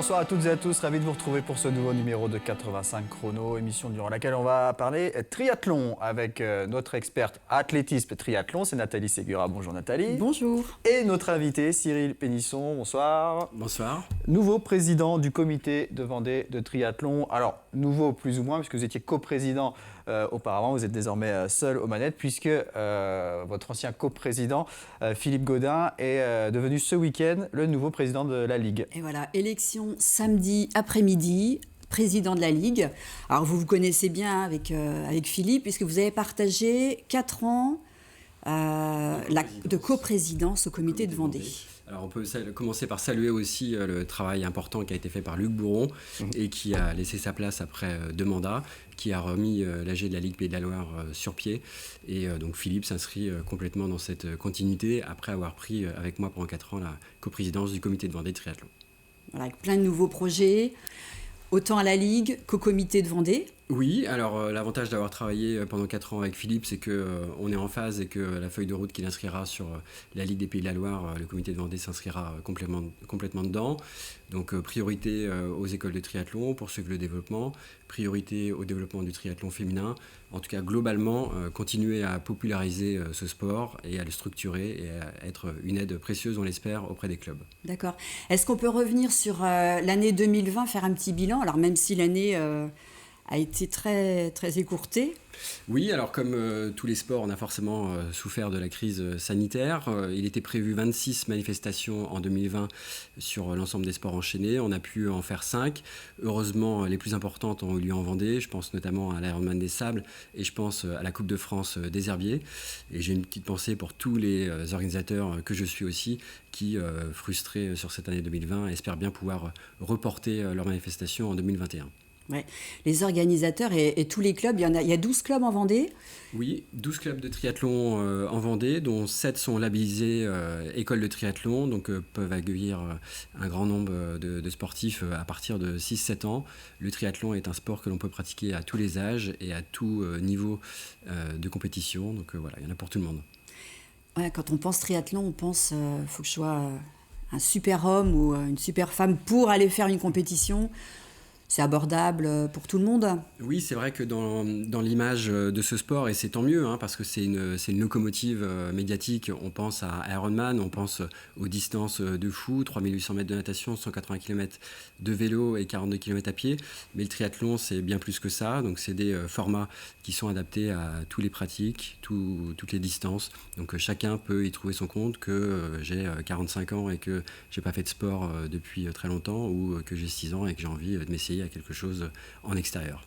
Bonsoir à toutes et à tous, ravi de vous retrouver pour ce nouveau numéro de 85 chrono, émission durant laquelle on va parler triathlon avec notre experte athlétisme triathlon, c'est Nathalie Ségura. Bonjour Nathalie. Bonjour. Et notre invité Cyril Pénisson, bonsoir. Bonsoir. Nouveau président du comité de Vendée de triathlon. Alors, nouveau plus ou moins, puisque vous étiez coprésident auparavant, vous êtes désormais seul aux manettes, puisque votre ancien coprésident Philippe Gaudin est devenu ce week-end le nouveau président de la Ligue. Et voilà, élection samedi après-midi, président de la Ligue. Alors vous vous connaissez bien avec Philippe, puisque vous avez partagé 4 ans de coprésidence au comité de Vendée. Alors on peut commencer par saluer aussi le travail important qui a été fait par Luc Bourron et qui a laissé sa place après 2 mandats, qui a remis l'AG de la Ligue Pays de la Loire sur pied. Et donc Philippe s'inscrit complètement dans cette continuité après avoir pris avec moi pendant 4 ans la coprésidence du comité de Vendée de triathlon. Voilà, avec plein de nouveaux projets, autant à la Ligue qu'au comité de Vendée. Oui, alors l'avantage d'avoir travaillé pendant 4 ans avec Philippe, c'est qu'on est en phase et que la feuille de route qu'il inscrira sur la Ligue des Pays de la Loire, le comité de Vendée s'inscrira complètement dedans. Donc priorité aux écoles de triathlon, poursuivre le développement, priorité au développement du triathlon féminin. En tout cas, globalement, continuer à populariser ce sport et à le structurer et à être une aide précieuse, on l'espère, auprès des clubs. D'accord. Est-ce qu'on peut revenir sur l'année 2020, faire un petit bilan? Alors même si l'année a été très, très écourtée. Oui, alors comme tous les sports, on a forcément souffert de la crise sanitaire. Il était prévu 26 manifestations en 2020 sur l'ensemble des sports enchaînés. On a pu en faire 5. Heureusement, les plus importantes ont eu lieu en Vendée. Je pense notamment à l'Ironman des Sables et je pense à la Coupe de France des Herbiers. Et j'ai une petite pensée pour tous les organisateurs que je suis aussi qui, frustrés sur cette année 2020, espèrent bien pouvoir reporter leurs manifestations en 2021. Ouais. Les organisateurs et tous les clubs, il y a 12 clubs en Vendée. Oui, 12 clubs de triathlon en Vendée, dont 7 sont labellisés écoles de triathlon, donc peuvent accueillir un grand nombre de sportifs à partir de 6-7 ans. Le triathlon est un sport que l'on peut pratiquer à tous les âges et à tout niveau de compétition, donc voilà, il y en a pour tout le monde. Ouais, quand on pense triathlon, on pense faut que je sois un super homme ou une super femme pour aller faire une compétition. C'est abordable pour tout le monde. Oui, c'est vrai que dans l'image de ce sport, et c'est tant mieux, parce que c'est une locomotive médiatique, on pense à Ironman, on pense aux distances de fou, 3800 mètres de natation, 180 km de vélo et 42 km à pied. Mais le triathlon, c'est bien plus que ça. Donc, c'est des formats qui sont adaptés à tous les pratiques, toutes les distances. Donc, chacun peut y trouver son compte, que j'ai 45 ans et que j'ai pas fait de sport depuis très longtemps, ou que j'ai 6 ans et que j'ai envie de m'essayer à quelque chose en extérieur.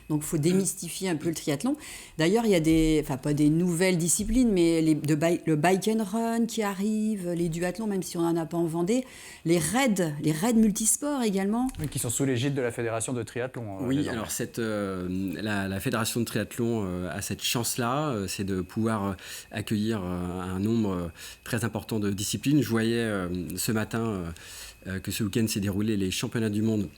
Donc il faut démystifier un peu le triathlon. D'ailleurs, il y a pas des nouvelles disciplines, mais le bike and run qui arrive, les duathlons, même si on n'en a pas en Vendée, les raids multisports également. Oui, qui sont sous l'égide de la Fédération de triathlon. Oui, alors la Fédération de triathlon a cette chance-là, c'est de pouvoir accueillir un nombre très important de disciplines. Je voyais ce matin que ce week-end s'est déroulé les championnats du monde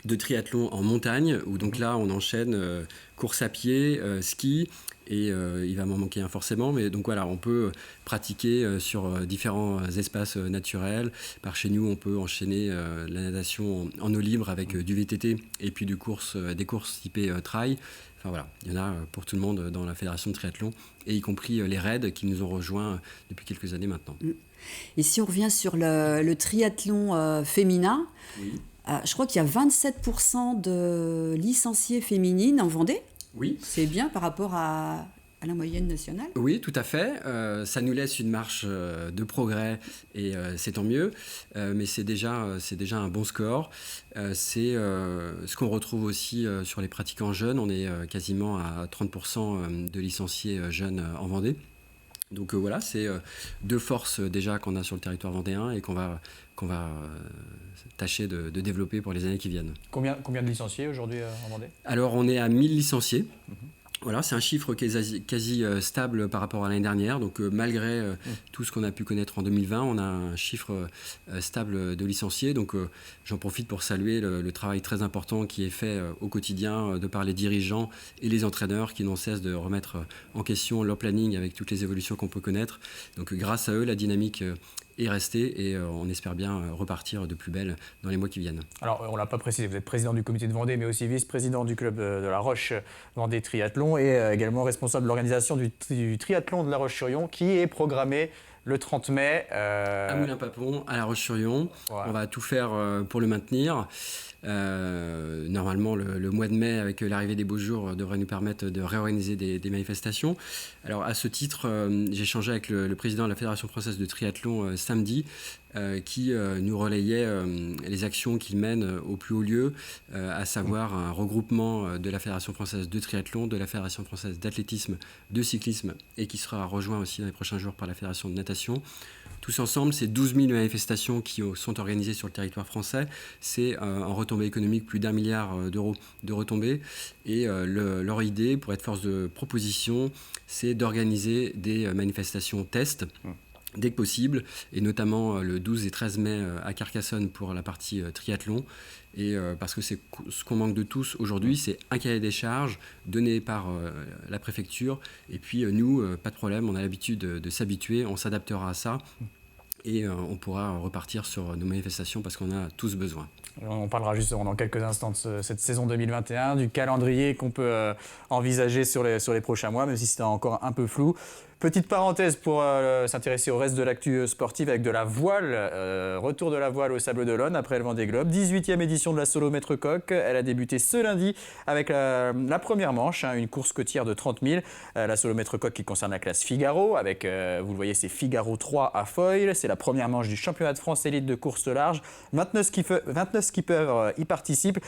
de triathlon en montagne, où donc là on enchaîne course à pied, ski, et il va m'en manquer un forcément, mais donc voilà, on peut pratiquer sur différents espaces naturels. Par chez nous, on peut enchaîner la natation en eau libre avec du VTT et puis des courses typées trail. Enfin voilà, il y en a pour tout le monde dans la fédération de triathlon, et y compris les raids qui nous ont rejoints depuis quelques années maintenant. Et si on revient sur le triathlon féminin, Oui. Je crois qu'il y a 27% de licenciées féminines en Vendée. Oui. C'est bien par rapport à la moyenne nationale. Oui, tout à fait. Ça nous laisse une marche de progrès et c'est tant mieux. Mais c'est déjà un bon score. C'est ce qu'on retrouve aussi sur les pratiquants jeunes. On est quasiment à 30% de licenciés jeunes en Vendée. Donc voilà, c'est 2 forces déjà qu'on a sur le territoire vendéen et qu'on va tâcher de développer pour les années qui viennent. Combien de licenciés aujourd'hui en Vendée ? Alors on est à 1000 licenciés. Voilà, c'est un chiffre qui est quasi stable par rapport à l'année dernière. Donc malgré tout ce qu'on a pu connaître en 2020, on a un chiffre stable de licenciés. Donc j'en profite pour saluer le travail très important qui est fait au quotidien de par les dirigeants et les entraîneurs qui n'ont cesse de remettre en question leur planning avec toutes les évolutions qu'on peut connaître. Donc grâce à eux, la dynamique est resté et on espère bien repartir de plus belle dans les mois qui viennent. Alors, on ne l'a pas précisé, vous êtes président du comité de Vendée, mais aussi vice-président du club de La Roche Vendée Triathlon et également responsable de l'organisation du triathlon de La Roche-sur-Yon qui est programmé le 30 mai. À Moulins-Papon, à La Roche-sur-Yon. Ouais. On va tout faire pour le maintenir. Normalement, le mois de mai, avec l'arrivée des beaux jours, devrait nous permettre de réorganiser des manifestations. Alors, à ce titre, j'ai échangé avec le président de la Fédération française de triathlon samedi, qui nous relayait les actions qu'il mène au plus haut lieu, à savoir un regroupement de la Fédération française de triathlon, de la Fédération française d'athlétisme, de cyclisme, et qui sera rejoint aussi dans les prochains jours par la Fédération de natation. Tous ensemble, c'est 12 000 manifestations qui sont organisées sur le territoire français. C'est en retombées économiques plus d'1 milliard d'euros de retombées. Et leur idée, pour être force de proposition, c'est d'organiser des manifestations tests dès que possible, et notamment le 12 et 13 mai à Carcassonne pour la partie triathlon. Et parce que c'est ce qu'on manque de tous aujourd'hui, c'est un cahier des charges donné par la préfecture. Et puis nous, pas de problème, on a l'habitude de s'habituer, on s'adaptera à ça. Et on pourra repartir sur nos manifestations parce qu'on a tous besoin. On parlera justement dans quelques instants de cette saison 2021, du calendrier qu'on peut envisager sur les prochains mois, même si c'est encore un peu flou. Petite parenthèse pour s'intéresser au reste de l'actu sportive avec de la voile. Retour de la voile au Sables d'Olonne après le Vendée Globe. 18e édition de la Solo Maître Coq. Elle a débuté ce lundi avec la première manche, une course côtière de 30 000. La Solo Maître Coq qui concerne la classe Figaro avec, vous le voyez, c'est Figaro 3 à foil. C'est la première manche du championnat de France élite de course large. 29 skippers y participent.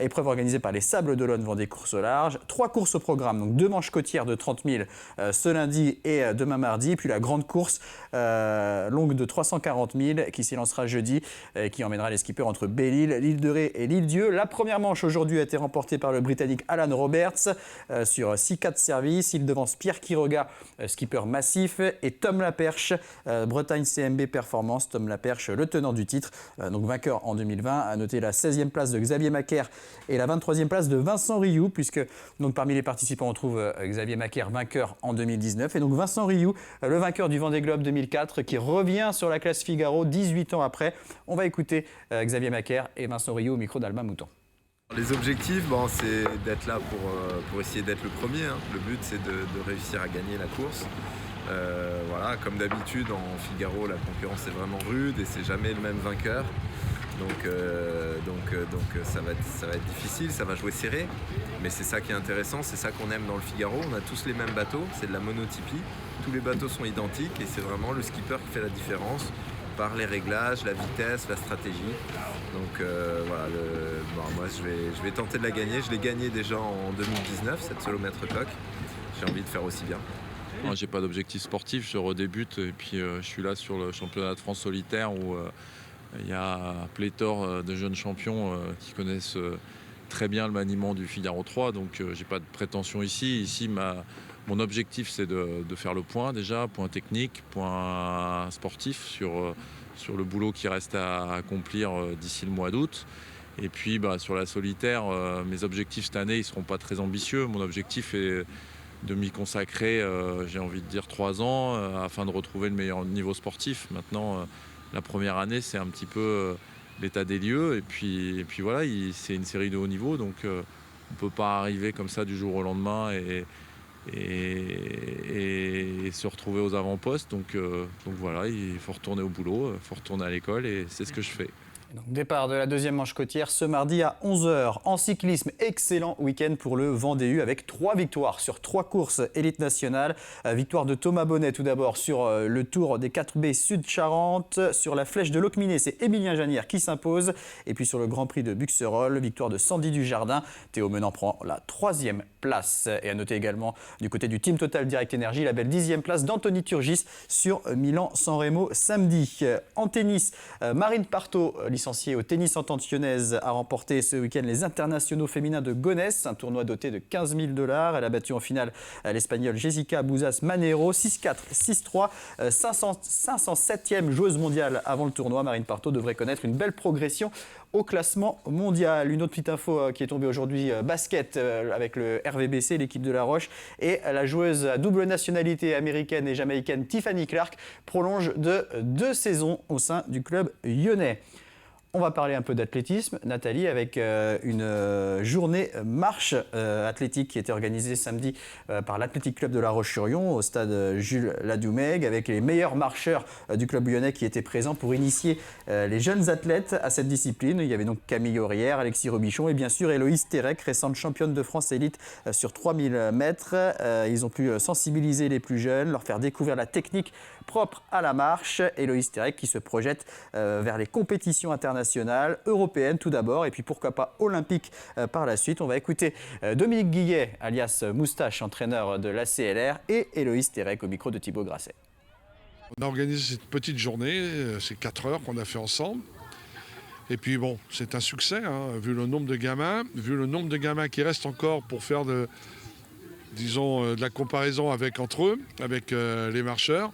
Épreuve organisée par les Sables d'Olonne Vendée Course au large. 3 courses au programme, donc 2 manches côtières de 30 000 ce lundi et demain mardi, puis la grande course longue de 340 000 qui s'élancera jeudi, qui emmènera les skippers entre Belle-Île, l'île de Ré et l'île Dieu. La première manche aujourd'hui a été remportée par le Britannique Alan Roberts sur 6-4 services. Il devance Pierre Quiroga, skipper massif, et Tom Laperche, Bretagne CMB Performance. Tom Laperche, le tenant du titre, donc vainqueur en 2020. À noter la 16e place de Xavier Macaire et la 23e place de Vincent Rioux, puisque donc, parmi les participants on trouve Xavier Macaire, vainqueur en 2019, et donc Vincent Rioux, le vainqueur du Vendée Globe 2004, qui revient sur la classe Figaro 18 ans après. On va écouter Xavier Macaire et Vincent Rioux au micro d'Albin Mouton. Les objectifs, c'est d'être là pour essayer d'être le premier. Le but, c'est de réussir à gagner la course. Voilà, comme d'habitude, en Figaro, la concurrence est vraiment rude et c'est jamais le même vainqueur. Donc ça va être difficile, ça va jouer serré, mais c'est ça qui est intéressant, c'est ça qu'on aime dans le Figaro. On a tous les mêmes bateaux, c'est de la monotypie, tous les bateaux sont identiques et c'est vraiment le skipper qui fait la différence par les réglages, la vitesse, la stratégie. Donc voilà, moi je vais tenter de la gagner. Je l'ai gagnée déjà en 2019, cette Solo Maître Coq. J'ai envie de faire aussi bien. Moi, j'ai pas d'objectif sportif, je redébute et puis je suis là sur le championnat de France solitaire où il y a pléthore de jeunes champions qui connaissent très bien le maniement du Figaro 3, donc j'ai pas de prétention ici. Ici, mon objectif, c'est de faire le point déjà, point technique, point sportif sur le boulot qui reste à accomplir d'ici le mois d'août. Et puis sur la solitaire, mes objectifs cette année, ils seront pas très ambitieux. Mon objectif est de m'y consacrer, j'ai envie de dire 3 ans, afin de retrouver le meilleur niveau sportif. Maintenant, la première année, c'est un petit peu l'état des lieux. Et puis voilà, c'est une série de haut niveau. Donc, on ne peut pas arriver comme ça du jour au lendemain et se retrouver aux avant-postes. Donc voilà, il faut retourner au boulot, il faut retourner à l'école et c'est ce que je fais. Donc, départ de la deuxième manche côtière ce mardi à 11h. En cyclisme, excellent week-end pour le Vendée U avec 3 victoires sur 3 courses élite nationale. Victoire de Thomas Bonnet tout d'abord sur le Tour des 4B Sud-Charente. Sur la Flèche de Locminé, c'est Émilien Janière qui s'impose. Et puis sur le Grand Prix de Buxerolles, victoire de Sandy Dujardin. Théo Menant prend la 3e place. Et à noter également du côté du Team Total Direct Energy, la belle 10e place d'Anthony Turgis sur Milan-San Remo samedi. En tennis, Marine Parto, licenciée au tennis Entente-Lyonnaise, a remporté ce week-end les internationaux féminins de Gonesse, un tournoi doté de 15 000 $. Elle a battu en finale l'Espagnole Jessica Bouzas-Manero, 6-4, 6-3, 507e joueuse mondiale avant le tournoi. Marine Parto devrait connaître une belle progression au classement mondial. Une autre petite info qui est tombée aujourd'hui, basket avec le RVBC, l'équipe de La Roche, et la joueuse à double nationalité américaine et jamaïcaine Tiffany Clark prolonge de 2 saisons au sein du club lyonnais. On va parler un peu d'athlétisme, Nathalie, avec une journée marche athlétique qui était organisée samedi par l'Athletic Club de La Roche-sur-Yon au stade Jules Ladoumègue, avec les meilleurs marcheurs du club lyonnais qui étaient présents pour initier les jeunes athlètes à cette discipline. Il y avait donc Camille Aurière, Alexis Robichon et bien sûr Héloïse Terek, récente championne de France élite sur 3000 mètres. Ils ont pu sensibiliser les plus jeunes, leur faire découvrir la technique propre à la marche. Héloïse Terek qui se projette vers les compétitions internationales, européennes tout d'abord, et puis pourquoi pas olympiques par la suite. On va écouter Dominique Guillet, alias Moustache, entraîneur de l'ACLR, et Héloïse Terek au micro de Thibaut Grasset. On a organisé cette petite journée, c'est 4 heures qu'on a fait ensemble. Et puis bon, c'est un succès, hein, vu le nombre de gamins qui restent encore pour faire de la comparaison entre eux, avec les marcheurs.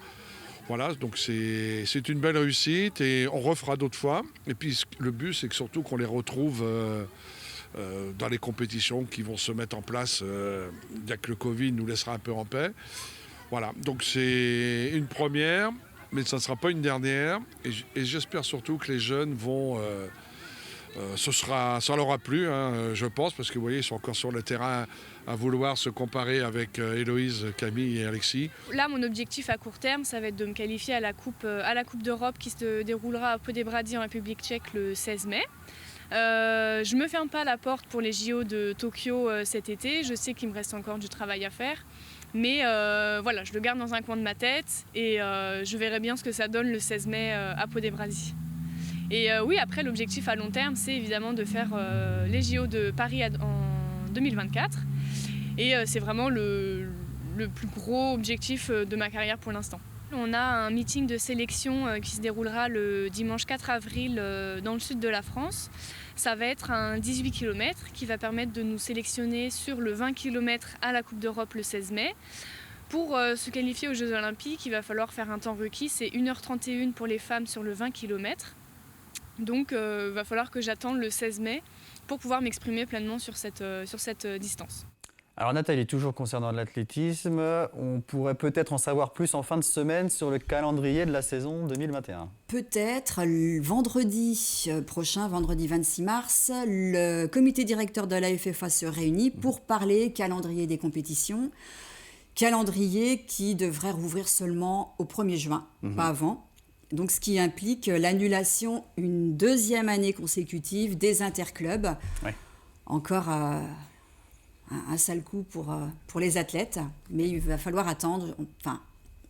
Voilà, donc c'est une belle réussite et on refera d'autres fois. Et puis le but, c'est que surtout qu'on les retrouve dans les compétitions qui vont se mettre en place dès que le Covid nous laissera un peu en paix. Voilà, donc c'est une première, mais ça ne sera pas une dernière. Et j'espère surtout que les jeunes vont... ça leur a plu, hein, je pense, parce que vous voyez, ils sont encore sur le terrain à vouloir se comparer avec Héloïse, Camille et Alexis. Là, mon objectif à court terme, ça va être de me qualifier à la Coupe d'Europe qui se déroulera à Poděbrady en République tchèque le 16 mai. Je ne me ferme pas la porte pour les JO de Tokyo cet été. Je sais qu'il me reste encore du travail à faire. Mais voilà, je le garde dans un coin de ma tête et je verrai bien ce que ça donne le 16 mai à Poděbrady. Et oui, après, l'objectif à long terme, c'est évidemment de faire les JO de Paris en 2024. Et c'est vraiment le plus gros objectif de ma carrière pour l'instant. On a un meeting de sélection qui se déroulera le dimanche 4 avril dans le sud de la France. Ça va être un 18 km qui va permettre de nous sélectionner sur le 20 km à la Coupe d'Europe le 16 mai. Pour se qualifier aux Jeux Olympiques, il va falloir faire un temps requis, c'est 1h31 pour les femmes sur le 20 km. Donc il va falloir que j'attende le 16 mai pour pouvoir m'exprimer pleinement sur cette distance. Alors Nathalie, toujours concernant l'athlétisme, on pourrait peut-être en savoir plus en fin de semaine sur le calendrier de la saison 2021. Peut-être vendredi prochain, vendredi 26 mars, le comité directeur de la FFA se réunit pour parler calendrier des compétitions. Calendrier qui devrait rouvrir seulement au 1er juin, pas avant. Donc, ce qui implique l'annulation une 2e année consécutive des interclubs. Ouais. Encore un sale coup pour les athlètes, mais il va falloir attendre. Enfin,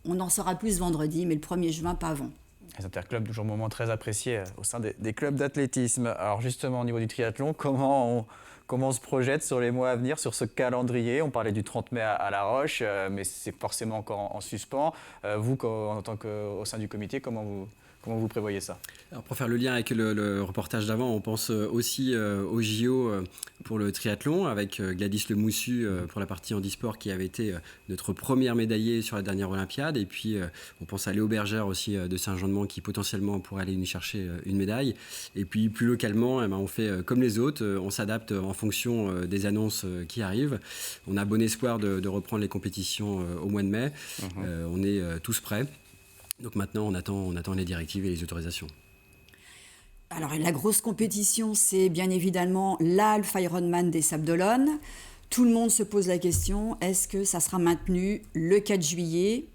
on en saura plus vendredi, mais le 1er juin, pas avant. Les interclubs, toujours un moment très apprécié au sein des clubs d'athlétisme. Alors justement, au niveau du triathlon, comment on se projette sur les mois à venir, sur ce calendrier? On parlait du 30 mai à La Roche, mais c'est forcément encore en suspens. Vous, en tant qu'au sein du comité, comment vous prévoyez ça? Alors pour faire le lien avec le reportage d'avant, on pense aussi au JO pour le triathlon avec Gladys Lemoussu pour la partie handisport qui avait été notre première médaillée sur la dernière Olympiade. Et puis on pense à Léo Bergère aussi de Saint-Jean-de-Mont qui potentiellement pourrait aller nous chercher une médaille. Et puis plus localement, on fait comme les autres, on s'adapte en fonction des annonces qui arrivent. On a bon espoir de reprendre les compétitions au mois de mai. On est tous prêts. Donc maintenant, on attend les directives et les autorisations. Alors la grosse compétition, c'est bien évidemment l'Alpha Ironman des Sables d'Olonne. Tout le monde se pose la question, est-ce que ça sera maintenu le 4 juillet ?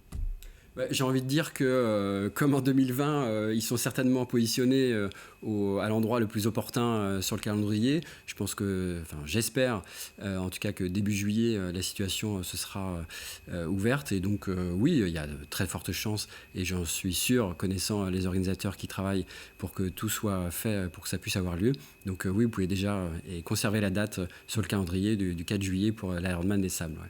J'ai envie de dire que, comme en 2020, ils sont certainement positionnés à l'endroit le plus opportun sur le calendrier. Je pense j'espère en tout cas que début juillet, la situation se sera ouverte. Et donc, oui, il y a de très fortes chances, et j'en suis sûr, connaissant les organisateurs qui travaillent pour que tout soit fait pour que ça puisse avoir lieu. Donc, oui, vous pouvez déjà conserver la date sur le calendrier du 4 juillet pour l'Ironman des Sables. Ouais.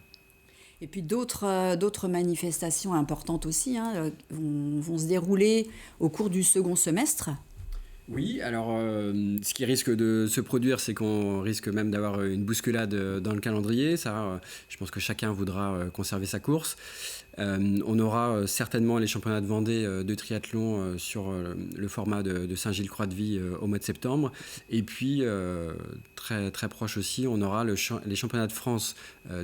Et puis d'autres manifestations importantes aussi vont se dérouler au cours du second semestre. Oui, alors ce qui risque de se produire, c'est qu'on risque même d'avoir une bousculade dans le calendrier. Ça, je pense que chacun voudra conserver sa course. On aura certainement les championnats de Vendée de triathlon sur le format de Saint-Gilles-Croix-de-Vie au mois de septembre. Et puis, très, très proche aussi, on aura les championnats de France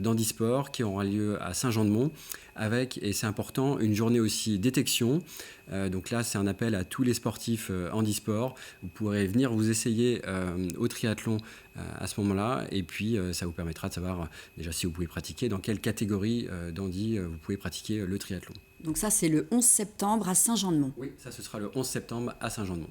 d'handisport qui auront lieu à Saint-Jean-de-Mont avec, et c'est important, une journée aussi détection. Donc là, c'est un appel à tous les sportifs handisport. Vous pourrez venir vous essayer au triathlon à ce moment-là. Et puis, ça vous permettra de savoir déjà si vous pouvez pratiquer, dans quelle catégorie d'handi vous pouvez pratiquer le triathlon. Donc ça, c'est le 11 septembre à Saint-Jean-de-Mont. Oui, ça, ce sera le 11 septembre à Saint-Jean-de-Mont.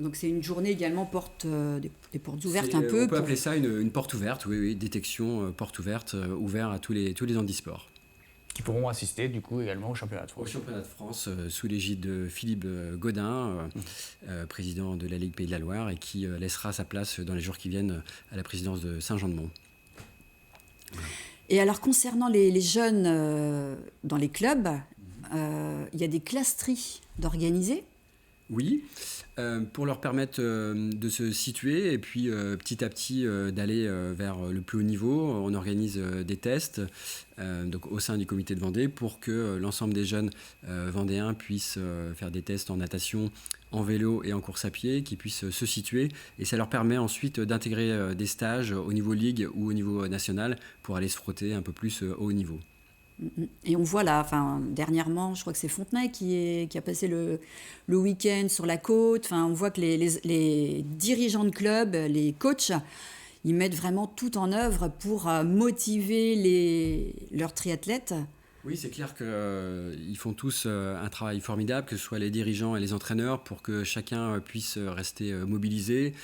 Donc c'est une journée également des portes ouvertes un peu. On peut appeler ça une porte ouverte, oui, détection, porte ouverte, ouverte à tous les handisports. Qui pourront assister du coup également au championnat de France. Au championnat de France, sous l'égide de Philippe Godin, président de la Ligue Pays de la Loire, et qui laissera sa place dans les jours qui viennent à la présidence de Saint-Jean-de-Mont. Et alors concernant les jeunes dans les clubs, il y a des classes tri d'organiser. Oui, pour leur permettre de se situer et puis petit à petit d'aller vers le plus haut niveau. On organise des tests donc au sein du comité de Vendée pour que l'ensemble des jeunes vendéens puissent faire des tests en natation, en vélo et en course à pied, qui puissent se situer. Et ça leur permet ensuite d'intégrer des stages au niveau ligue ou au niveau national pour aller se frotter un peu plus au haut niveau. Et on voit là, dernièrement, je crois que c'est Fontenay qui a passé le week-end sur la côte. On voit que les dirigeants de club, les coachs, ils mettent vraiment tout en œuvre pour motiver leurs triathlètes. Oui, c'est clair qu'ils font tous un travail formidable, que ce soit les dirigeants et les entraîneurs, pour que chacun puisse rester mobilisé,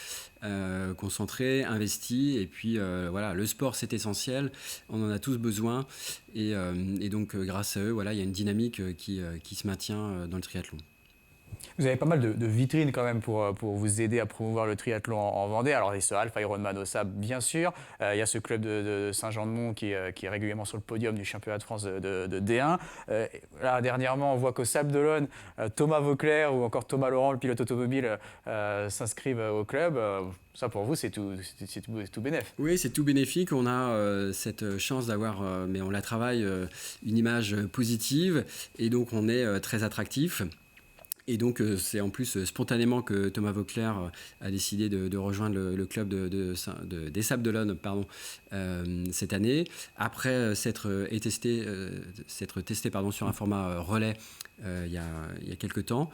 concentré, investi. Et puis voilà, le sport, c'est essentiel, on en a tous besoin. Et donc grâce à eux, voilà, il y a une dynamique qui se maintient dans le triathlon. Vous avez pas mal de vitrines quand même pour vous aider à promouvoir le triathlon en Vendée. Alors, il y a ce Alpha Ironman au Sable, bien sûr. Il y a ce club de Saint-Jean-de-Mont qui est régulièrement sur le podium du championnat de France de D1. Là, dernièrement, on voit qu'au Sable d'Olonne, Thomas Vauclair ou encore Thomas Laurent, le pilote automobile, s'inscrivent au club. Ça, pour vous, c'est tout bénef. Oui, c'est tout bénéfique. On a cette chance d'avoir, mais on la travaille, une image positive. Et donc, on est très attractif. Et donc, c'est en plus spontanément que Thomas Vauclair a décidé de rejoindre le club des Sables d'Olonne cette année. Après s'être testé sur un format relais il y a quelques temps.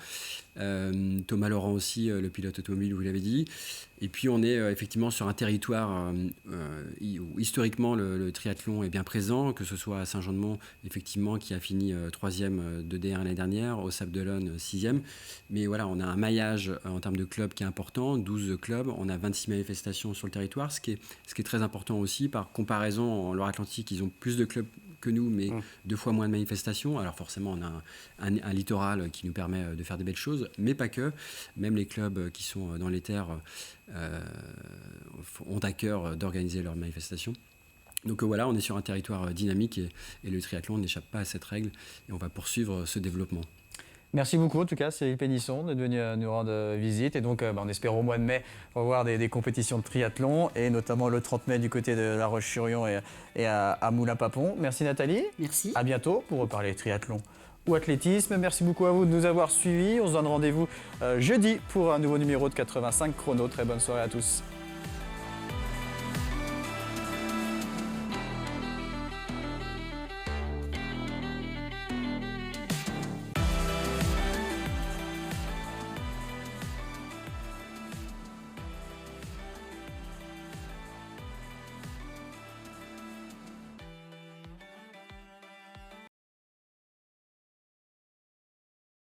Thomas Laurent aussi, le pilote automobile, vous l'avez dit. Et puis on est effectivement sur un territoire où historiquement le triathlon est bien présent, que ce soit à Saint-Jean-de-Mont, effectivement, qui a fini 3e de D1 l'année dernière, au Sable d'Olonne 6e. Mais voilà, on a un maillage en termes de clubs qui est important, 12 clubs, on a 26 manifestations sur le territoire, ce qui est très important aussi. Par comparaison, en Loire-Atlantique, ils ont plus de clubs que nous, mais 2 fois moins de manifestations. Alors forcément, on a un littoral qui nous permet de faire des belles choses, mais pas que. Même les clubs qui sont dans les terres ont à cœur d'organiser leurs manifestations. Donc voilà, on est sur un territoire dynamique et le triathlon n'échappe pas à cette règle et on va poursuivre ce développement. Merci beaucoup en tout cas Cyril Pénisson d'être venu nous rendre visite et donc on espère au mois de mai revoir des compétitions de triathlon et notamment le 30 mai du côté de La Roche-sur-Yon et à Moulins-Papon. Merci Nathalie. Merci. À bientôt pour reparler triathlon ou athlétisme. Merci beaucoup à vous de nous avoir suivis. On se donne rendez-vous jeudi pour un nouveau numéro de 85 chrono. Très bonne soirée à tous.